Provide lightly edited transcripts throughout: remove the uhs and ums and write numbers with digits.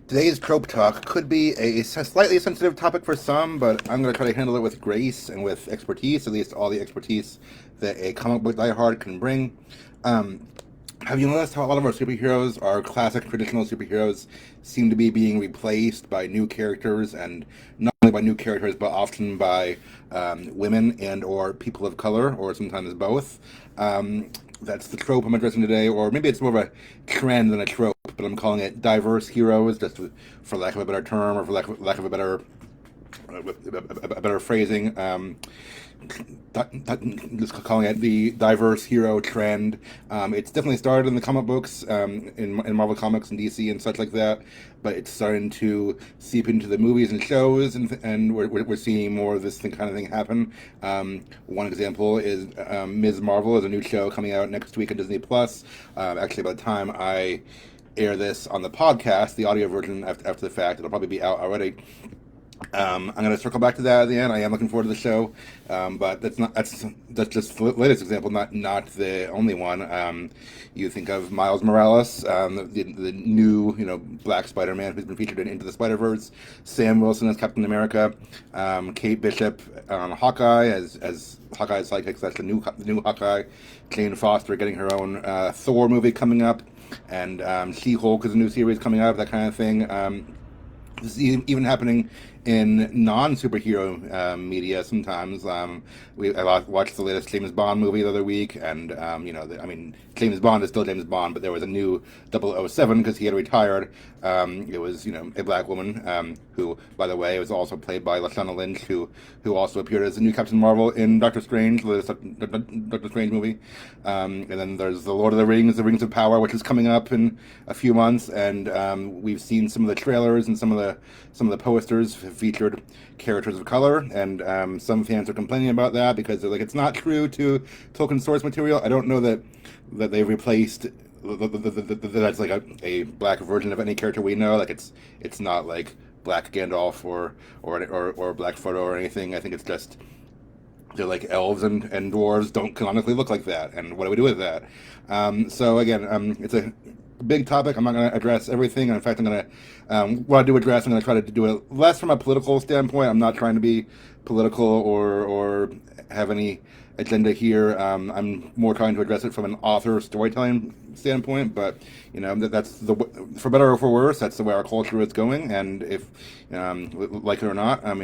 Today's trope talk could be a slightly sensitive topic for some, but I'm going to try to handle it with grace and with expertise, at least all the expertise that a comic book diehard can bring. Um, have you noticed how a lot of our superheroes, our classic traditional superheroes, seem to be being replaced by new characters, and not only by new characters, but often by women and or people of color, or sometimes both? That's the trope I'm addressing today, or maybe it's more of a trend than a trope, but I'm calling it diverse heroes, just for lack of a better term, or for lack of a better phrasing. Just calling it the diverse hero trend. It's definitely started in the comic books, in Marvel Comics and DC and such like that, but it's starting to seep into the movies and shows, and we're seeing more of this kind of thing happen. One example is Ms. Marvel is a new show coming out next week on Disney Plus. Actually, by the time I air this on the podcast, the audio version after the fact, it'll probably be out already. I'm going to circle back to that at the end. I am looking forward to the show, but that's just the latest example, not the only one. You think of Miles Morales, the new Black Spider-Man who's been featured in Into the Spider-Verse, Sam Wilson as Captain America, Kate Bishop on Hawkeye as Hawkeye's sidekick. That's the new Hawkeye. Jane Foster getting her own Thor movie coming up, and She-Hulk is a new series coming out. That kind of thing. This is even happening in non-superhero media sometimes. I watched the latest James Bond movie the other week, and James Bond is still James Bond, but there was a new 007 because he had retired. It was a black woman who, by the way, was also played by Lashana Lynch, who also appeared as the new Captain Marvel in Doctor Strange, the Doctor Strange movie. And then there's the Lord of the Rings, the Rings of Power, which is coming up in a few months, and we've seen some of the trailers and some of the posters featured characters of color, and some fans are complaining about that because they're like, it's not true to Tolkien source material. I don't know that they've replaced that's like a black version of any character we know. Like it's not like Black Gandalf or Black Frodo or anything. I think it's just they're like elves and dwarves don't canonically look like that, and what do we do with that? So again, it's a big topic. I'm not going to address everything. In fact, I'm going to what I do address. I'm going to try to do it less from a political standpoint. I'm not trying to be political or have any agenda here. I'm more trying to address it from an author storytelling standpoint. But that's the for better or for worse. That's the way our culture is going. And if like it or not, I'm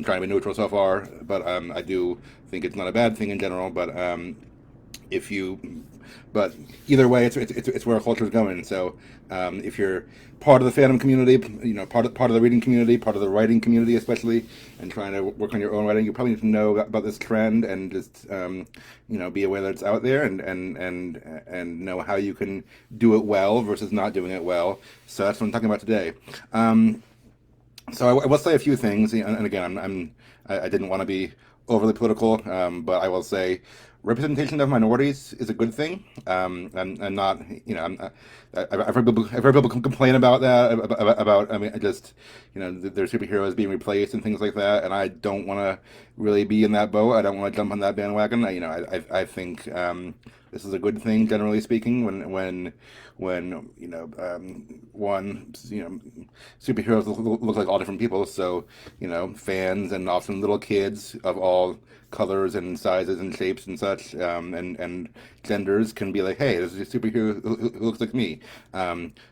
trying to be neutral so far, but I do think it's not a bad thing in general. But if you, but either way, it's where our culture is going. So if you're part of the fandom community, part of the reading community, part of the writing community, especially, and trying to work on your own writing, you probably need to know about this trend and just be aware that it's out there and know how you can do it well versus not doing it well. So that's what I'm talking about today. So I will say a few things, and again, I didn't want to be overly political, but I will say representation of minorities is a good thing. I'm not, I've heard people complain about that, I mean, I just, their superheroes being replaced and things like that, and I don't want to really be in that boat. I don't want to jump on that bandwagon. I think this is a good thing, generally speaking, when one superheroes look like all different people, so fans and often little kids of all colors and sizes and shapes and such, and genders can be like, hey, this is a superhero who looks like me.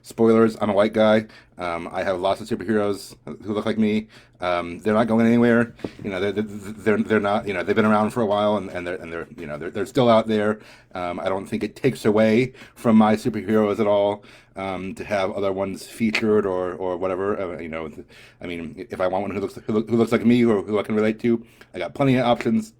Spoilers, I'm a white guy. I have lots of superheroes who look like me. They're not going anywhere. They're not. They've been around for a while, and they're still out there. I don't think it takes away from my superheroes at all to have other ones featured or whatever. If I want one who looks like me or who I can relate to, I got plenty of options.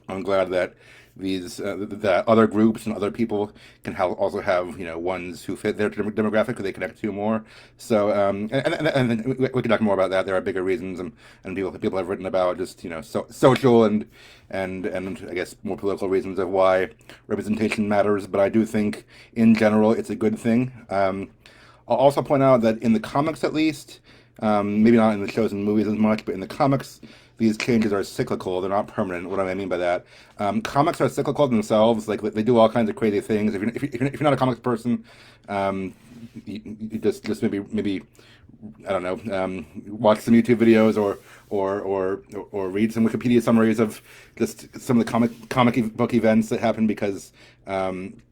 I'm glad that that other groups and other people can also have ones who fit their demographic who they connect to more. So and we can talk more about that. There are bigger reasons, and people have written about just social and I guess more political reasons of why representation matters. But I do think in general it's a good thing. I'll also point out that in the comics, at least, maybe not in the shows and movies as much, but in the comics, these changes are cyclical; they're not permanent. What do I mean by that? Comics are cyclical themselves. Like they do all kinds of crazy things. If you're not a comics person, um, you just maybe I don't know, watch some YouTube videos or read some Wikipedia summaries of just some of the comic book events that happen because um,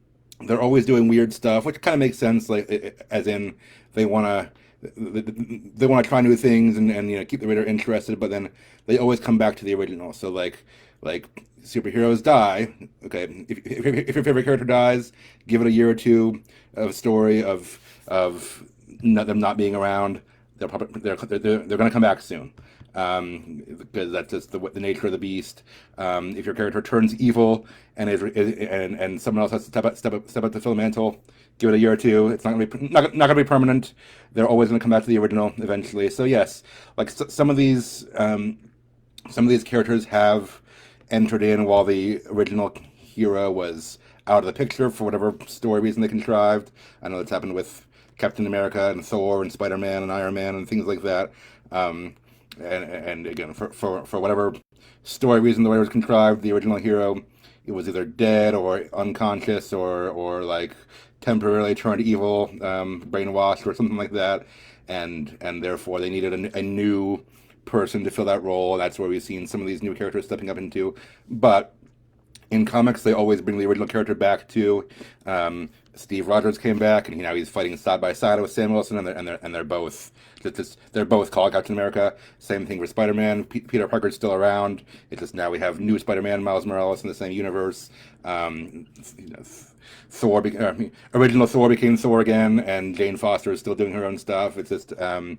they're always doing weird stuff, which kind of makes sense. Like as in they want to they want to try new things and keep the reader interested, but then they always come back to the original. So like superheroes die. Okay, if your favorite character dies, give it a year or two of story of them not being around. They're going to come back soon. Because that's just the nature of the beast. If your character turns evil and someone else has to step up to fill the mantle, give it a year or two. It's not going to be permanent. They're always going to come back to the original eventually. So yes, like some of these characters have entered in while the original hero was out of the picture for whatever story reason they contrived. I know that's happened with Captain America and Thor and Spider-Man and Iron Man and things like that. Um, and again, for whatever story reason the way it was contrived, the original hero, it was either dead or unconscious or like temporarily turned evil, brainwashed or something like that, and therefore they needed a new person to fill that role. That's where we've seen some of these new characters stepping up into. But in comics, they always bring the original character back to. Steve Rogers came back, and now he's fighting side by side with Sam Wilson, and they're both they're both called Captain America. Same thing for Spider-Man. Peter Parker's still around. It's just now we have new Spider-Man, Miles Morales, in the same universe. You know, original Thor became Thor again, and Jane Foster is still doing her own stuff. It's just the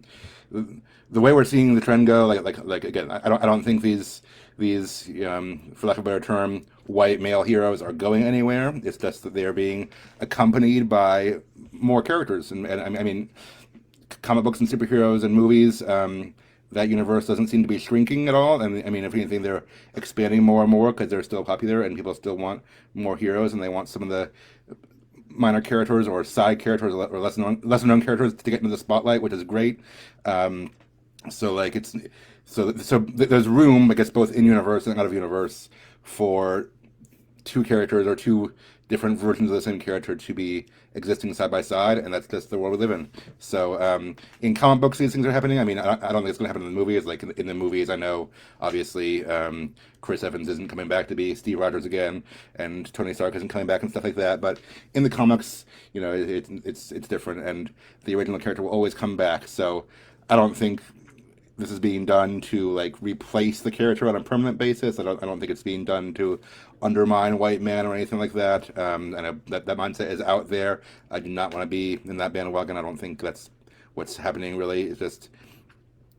way we're seeing the trend go. Like again, I don't think these for lack of a better term, white male heroes are going anywhere. It's just that they are being accompanied by more characters, and I mean, comic books and superheroes and movies. That universe doesn't seem to be shrinking at all. And I mean, if anything, they're expanding more and more because they're still popular and people still want more heroes and they want some of the minor characters or side characters or lesser known characters to get into the spotlight, which is great. Um, so like it's so there's room, I guess, both in universe and out of universe for two characters or two different versions of the same character to be existing side by side, and that's just the world we live in. So in comic books, these things are happening. I mean, I don't think it's going to happen in the movies. Like in the movies, I know obviously Chris Evans isn't coming back to be Steve Rogers again, and Tony Stark isn't coming back and stuff like that. But in the comics, it's different, and the original character will always come back. So I don't think this is being done to like replace the character on a permanent basis. I don't think it's being done to undermine white man or anything like that. And that mindset is out there. I do not want to be in that bandwagon. I don't think that's what's happening really. It's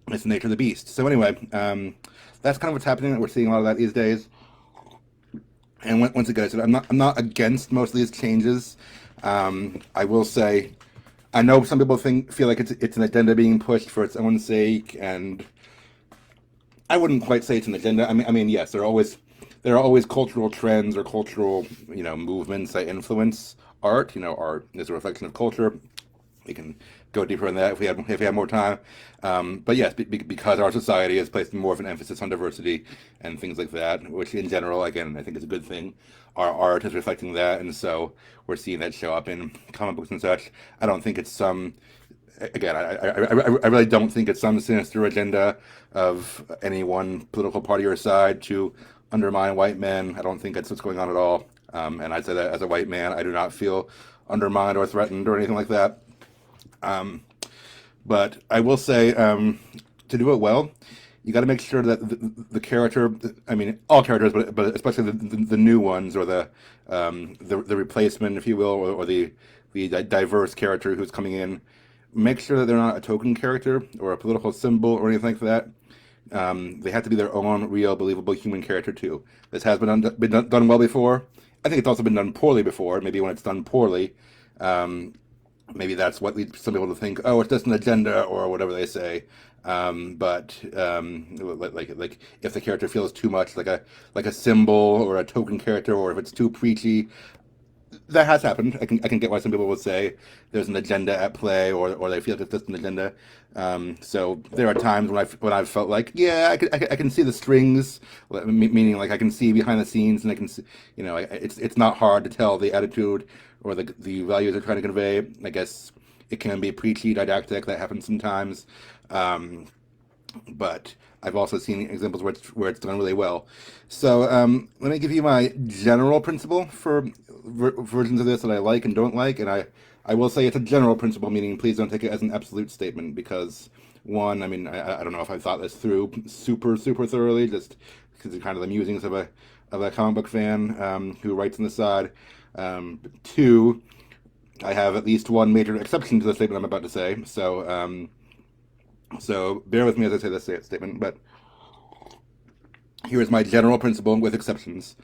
the nature of the beast. So anyway, that's kind of what's happening. We're seeing a lot of that these days. And once again, I said I'm not against most of these changes. I will say, I know some people feel like it's an agenda being pushed for its own sake, and I wouldn't quite say it's an agenda. I mean, yes, there are always cultural trends or cultural movements that influence art. Art is a reflection of culture. We can go deeper in that if we have more time. But yes, because our society has placed more of an emphasis on diversity and things like that, which in general, again, I think is a good thing. Our art is reflecting that, and so we're seeing that show up in comic books and such. I don't think it's some. Again, I really don't think it's some sinister agenda of any one political party or side to undermine white men. I don't think that's what's going on at all. And I say that as a white man, I do not feel undermined or threatened or anything like that. But I will say, to do it well, you got to make sure that the character, I mean, all characters, but especially the new ones or the replacement, if you will, or the diverse character who's coming in, make sure that they're not a token character or a political symbol or anything like that. They have to be their own real, believable human character too. This has been done well before. I think it's also been done poorly before. Maybe when it's done poorly, maybe that's what leads some people to think, oh, it's just an agenda or whatever they say. But like if the character feels too much like a symbol or a token character, or if it's too preachy, That has happened. I can get why some people would say there's an agenda at play, or they feel like there's an agenda. So there are times when I've felt like, yeah, I can see the strings, meaning like I can see behind the scenes, and I can see, it's not hard to tell the attitude or the values they're trying to convey. I guess it can be preachy, didactic. That happens sometimes. Um, but I've also seen examples where it's done really well. So let me give you my general principle for versions of this that I like and don't like, and I will say it's a general principle, meaning please don't take it as an absolute statement because one, I mean, I don't know if I thought this through super thoroughly, just because it's kind of the musings of a comic book fan who writes on the side. Two, I have at least one major exception to the statement I'm about to say, so bear with me as I say this statement, but here is my general principle with exceptions.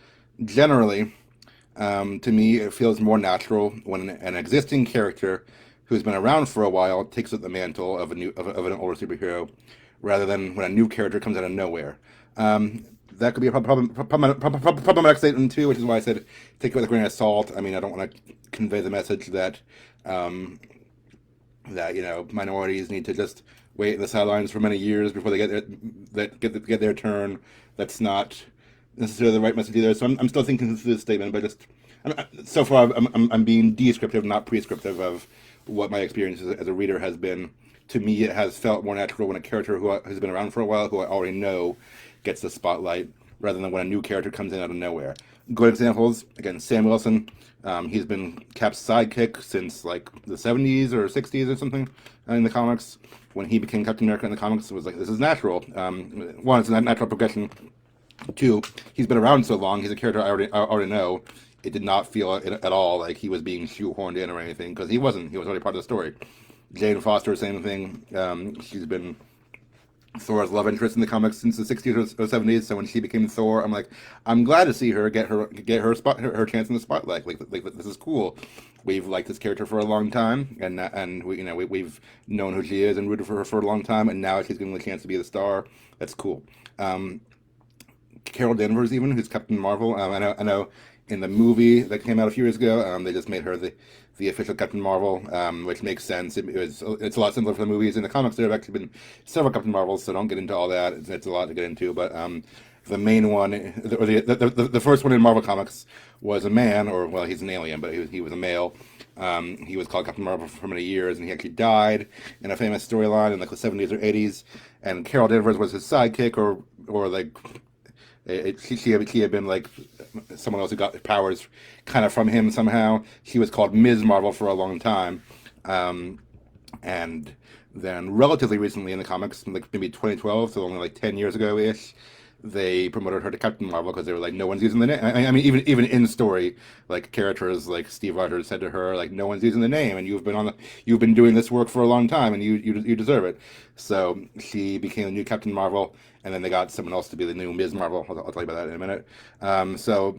Generally, to me, it feels more natural when an existing character who's been around for a while takes up the mantle of of an older superhero, rather than when a new character comes out of nowhere. That could be a problematic statement too, which is why I said take it with a grain of salt. I mean, I don't want to convey the message um, that minorities need to just wait in the sidelines for many years before they get their turn. That's not necessarily the right message either. So I'm still thinking through this statement, but just so far I'm being descriptive, not prescriptive of what my experience as a reader has been. To me, it has felt more natural when a character who has been around for a while, who I already know, gets the spotlight, rather than when a new character comes in out of nowhere. Good examples again. Sam Wilson, he's been Cap's sidekick since like the '70s or '60s or something in the comics. When he became Captain America in the comics, it was like this is natural. One, it's a natural progression. Two, he's been around so long. He's a character I already know. It did not feel at all like he was being shoehorned in or anything because he wasn't. He was already part of the story. Jane Foster, same thing. She's been Thor's love interest in the comics since the '60s or '70s. So when she became Thor, I'm like, I'm glad to see her get her chance in the spotlight. Like this is cool. We've liked this character for a long time, and we've known who she is and rooted for her for a long time, and now she's getting the chance to be the star. That's cool. Um, Carol Danvers, even who's Captain Marvel. I know in the movie that came out a few years ago, they just made her the official Captain Marvel, which makes sense. It's a lot simpler for the movies. In the comics, there have actually been several Captain Marvels, so don't get into all that. It's a lot to get into, but the main one, or the first one in Marvel Comics was a man, or well, he's an alien, but he was a male. He was called Captain Marvel for many years, and he actually died in a famous storyline in like the '70s or '80s. And Carol Danvers was his sidekick, or like she had been like someone else who got powers kind of from him somehow. She was called Ms. Marvel for a long time, and then relatively recently in the comics, like maybe 2012, so only like 10 years ago ish, they promoted her to Captain Marvel because they were like, no one's using the name. I mean, even in story, like characters like Steve Rogers said to her, like, no one's using the name, and you've been doing this work for a long time, and you deserve it. So she became the new Captain Marvel, and then they got someone else to be the new Ms. Marvel. I'll tell you about that in a minute. So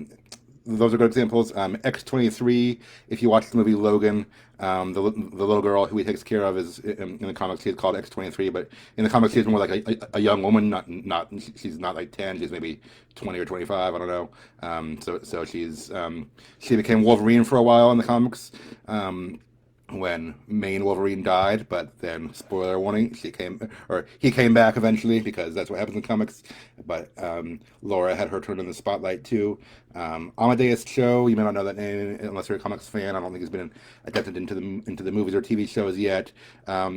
those are good examples. X-23, if you watch the movie Logan, the little girl who he takes care of is in the comics. She's called X-23, but in the comics she's more like a young woman. Not she's not like 10. She's maybe 20 or 25. I don't know. So she became Wolverine for a while in the comics. When main Wolverine died, but then spoiler warning, he came back eventually because that's what happens in comics. But Laura had her turn in the spotlight too. Amadeus Cho, you may not know that name unless you're a comics fan. I don't think he's been adapted into the movies or TV shows yet.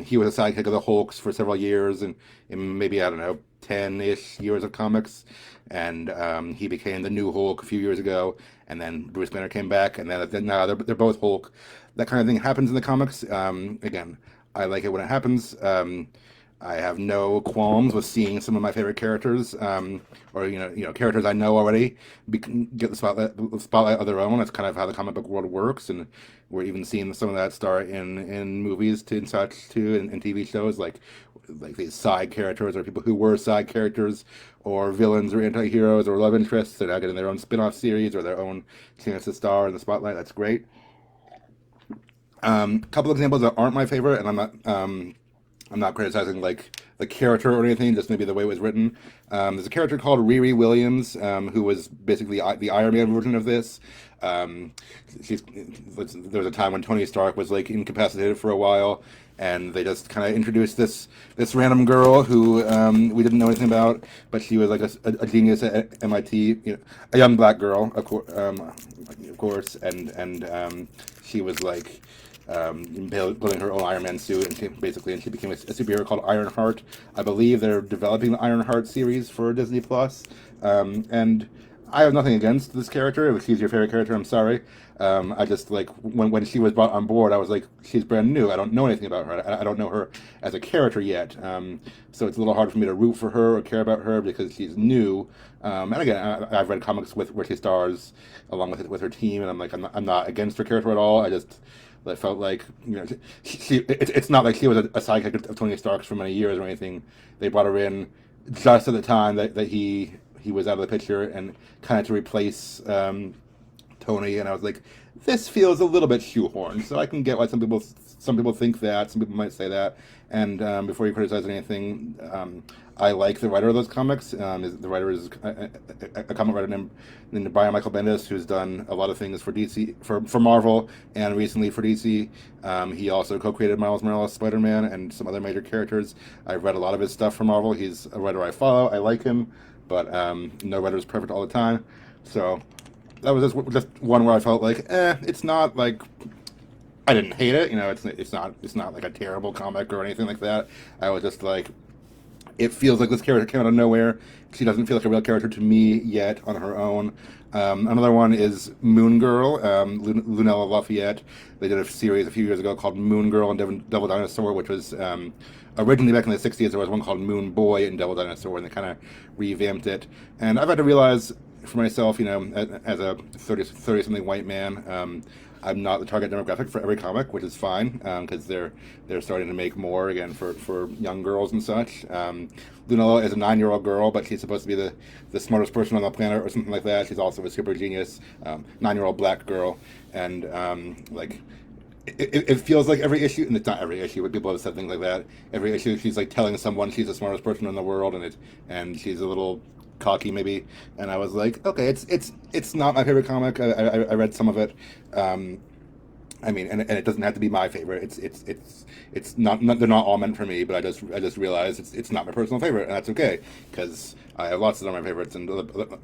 He was a sidekick of the Hulks for several years, and in maybe I don't know 10-ish years of comics, and he became the new Hulk a few years ago. And then Bruce Banner came back, and then now they're both Hulk. That kind of thing happens in the comics. Again, I like it when it happens. I have no qualms with seeing some of my favorite characters, or characters I know already, get the spotlight of their own. That's kind of how the comic book world works, and we're even seeing some of that start in movies and such too, and TV shows like these side characters or people who were side characters or villains or anti-heroes or love interests. They're now getting their own spin-off series or their own chance to star in the spotlight. That's great. Couple examples that aren't my favorite, and I'm not. I'm not criticizing like the character or anything, just maybe the way it was written. There's a character called Riri Williams, who was basically the Iron Man version of this. Um, there was a time when Tony Stark was like incapacitated for a while, and they just kind of introduced this random girl who we didn't know anything about, but she was like a genius at MIT, a young black girl, of course, and she was like building her own Iron Man suit, and she became a superhero called Ironheart. I believe they're developing the Ironheart series for Disney Plus, and I have nothing against this character. If she's your favorite character, I'm sorry. I just like when she was brought on board, I was like, she's brand new. I don't know anything about her. I don't know her as a character yet. So it's a little hard for me to root for her or care about her because she's new. And again, I've read comics where she stars along with her team, and I'm not against her character at all. I felt like it's not like she was a sidekick of Tony Stark's for many years or anything. They brought her in just at the time that he was out of the picture and kind of to replace Tony, and I was like, this feels a little bit shoehorned. So I can get why some people think that, some people might say that. And before you criticize anything, I like the writer of those comics. The writer is a comic writer named Brian Michael Bendis, who's done a lot of things for DC, for Marvel, and recently for DC. He also co-created Miles Morales' Spider-Man and some other major characters. I've read a lot of his stuff for Marvel. He's a writer I follow. I like him, but no writer is perfect all the time. So that was just one where I felt like, it's not like I didn't hate it. It's not like a terrible comic or anything like that. I was just like, it feels like this character came out of nowhere. She doesn't feel like a real character to me yet on her own. Another one is Moon Girl, Lunella Lafayette. They did a series a few years ago called Moon Girl and Devil Dinosaur, which was originally back in the 60s. There was one called Moon Boy and Devil Dinosaur, and they kind of revamped it. And I've had to realize for myself, as a 30-something white man, I'm not the target demographic for every comic, which is fine because they're starting to make more again for young girls and such. Lunella is a 9-year-old girl, but she's supposed to be the smartest person on the planet or something like that. She's also a super genius 9-year-old black girl, and it feels like every issue, and it's not every issue, but people have said things like that. Every issue, she's like telling someone she's the smartest person in the world, and she's a little cocky maybe, and I was like, okay, it's not my favorite comic. I read some of it. And it doesn't have to be my favorite. It's not they're not all meant for me, but I just realized it's not my personal favorite, and that's okay because I have lots of my favorites, and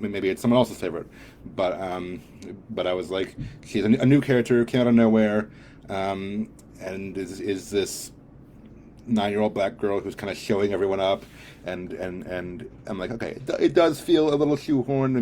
maybe it's someone else's favorite. But I was like, she's a new character, came out of nowhere, and is this 9-year-old black girl who's kind of showing everyone up, and I'm like, okay, it does feel a little shoehorned,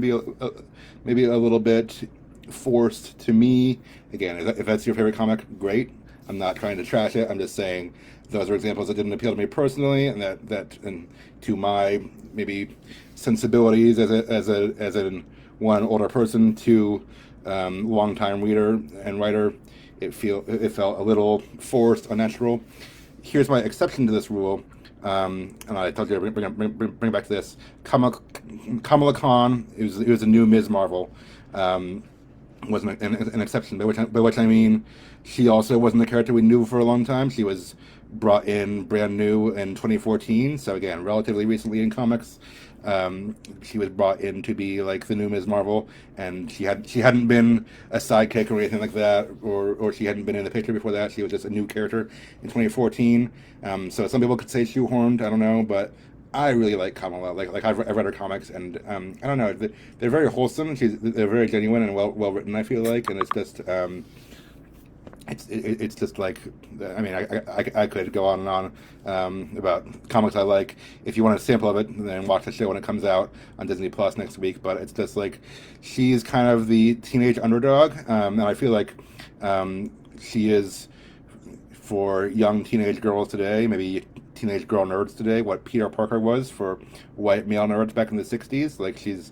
maybe a little bit forced to me. Again, if that's your favorite comic, great. I'm not trying to trash it. I'm just saying those are examples that didn't appeal to me personally, and and to my maybe sensibilities as a one older person, to longtime reader and writer, it felt a little forced, unnatural. Here's my exception to this rule, and I told you to bring back to this. Kamala Khan, it was a new Ms. Marvel, was an exception, by which I mean she also wasn't the character we knew for a long time. She was brought in brand new in 2014, so again, relatively recently in comics. She was brought in to be like the new Ms. Marvel, and she hadn't been a sidekick or anything like that, or she hadn't been in the picture before that. She was just a new character in 2014. So some people could say shoehorned. I don't know, but I really like Kamala. I've read her comics, and I don't know. They're very wholesome. They're very genuine and well written, I feel like, and it's just. It's just like, I mean, I could go on and on about comics I like. If you want a sample of it, then watch the show when it comes out on Disney Plus next week. But it's just like, she's kind of the teenage underdog, and I feel like she is for young teenage girls today, maybe teenage girl nerds today, what Peter Parker was for white male nerds back in the 60s. Like she's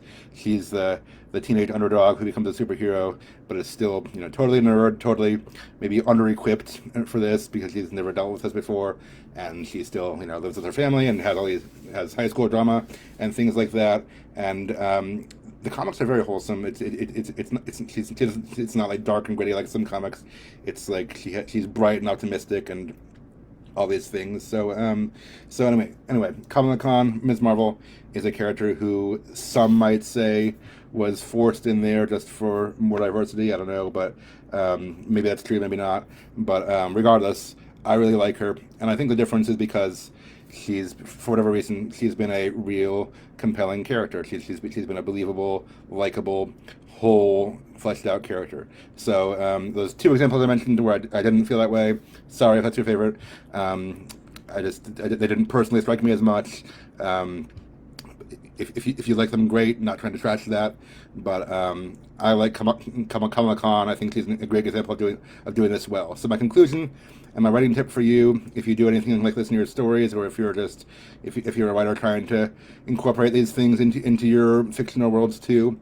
the teenage underdog who becomes a superhero, but is still totally a nerd, totally maybe under-equipped for this because she's never dealt with this before, and she still lives with her family and has high school drama and things like that. And the comics are very wholesome. It's not like dark and gritty like some comics. It's like she's bright and optimistic and all these things. So anyway, Kamala Khan, Ms. Marvel, is a character who some might say was forced in there just for more diversity. I don't know, but maybe that's true, maybe not. But regardless, I really like her, and I think the difference is because she's, for whatever reason, she's been a real compelling character. She's been a believable, likable, whole, fleshed out character. So those two examples I mentioned where I didn't feel that way. Sorry if that's your favorite. They didn't personally strike me as much. If you like them, great. Not trying to trash that, but I like Kamala Khan. I think she's a great example of doing this well. So my conclusion and my writing tip for you, if you do anything like this in your stories, or if you're a writer trying to incorporate these things into your fictional worlds too,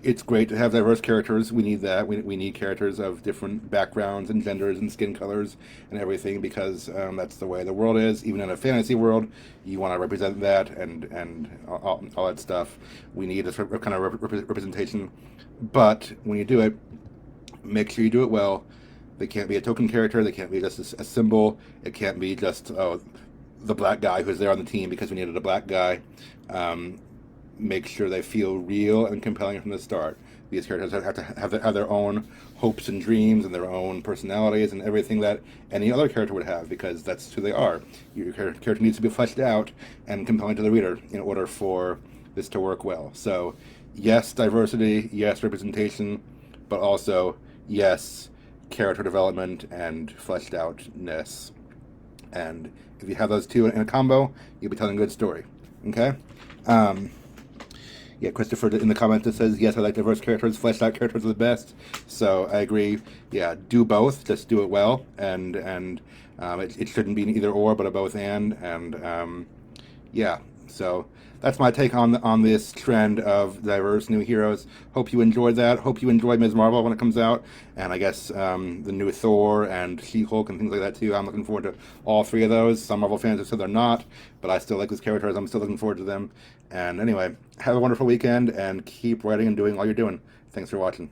it's great to have diverse characters. We need that. We need characters of different backgrounds and genders and skin colors and everything, because that's the way the world is. Even in a fantasy world, you want to represent that and all that stuff. We need this kind of representation. But when you do it, make sure you do it well. They can't be a token character. They can't be just a symbol. It can't be just the black guy who's there on the team because we needed a black guy. Make sure they feel real and compelling from the start. These characters have to have their own hopes and dreams and their own personalities and everything that any other character would have, because that's who they are. Your character needs to be fleshed out and compelling to the reader in order for this to work well. So, yes, diversity, yes, representation, but also, yes, character development and fleshed outness. And if you have those two in a combo, you'll be telling a good story. Okay? Yeah, Christopher in the comments that says, yes, I like diverse characters, fleshed out characters are the best. So I agree. Yeah, do both, just do it well. And it shouldn't be an either or, but a both and yeah, so that's my take on this trend of diverse new heroes. Hope you enjoyed that. Hope you enjoyed Ms. Marvel when it comes out, and I guess the new Thor and She-Hulk and things like that too. I'm looking forward to all three of those. Some Marvel fans have said they're not, but I still like these characters. I'm still looking forward to them. And anyway, have a wonderful weekend and keep writing and doing all you're doing. Thanks for watching.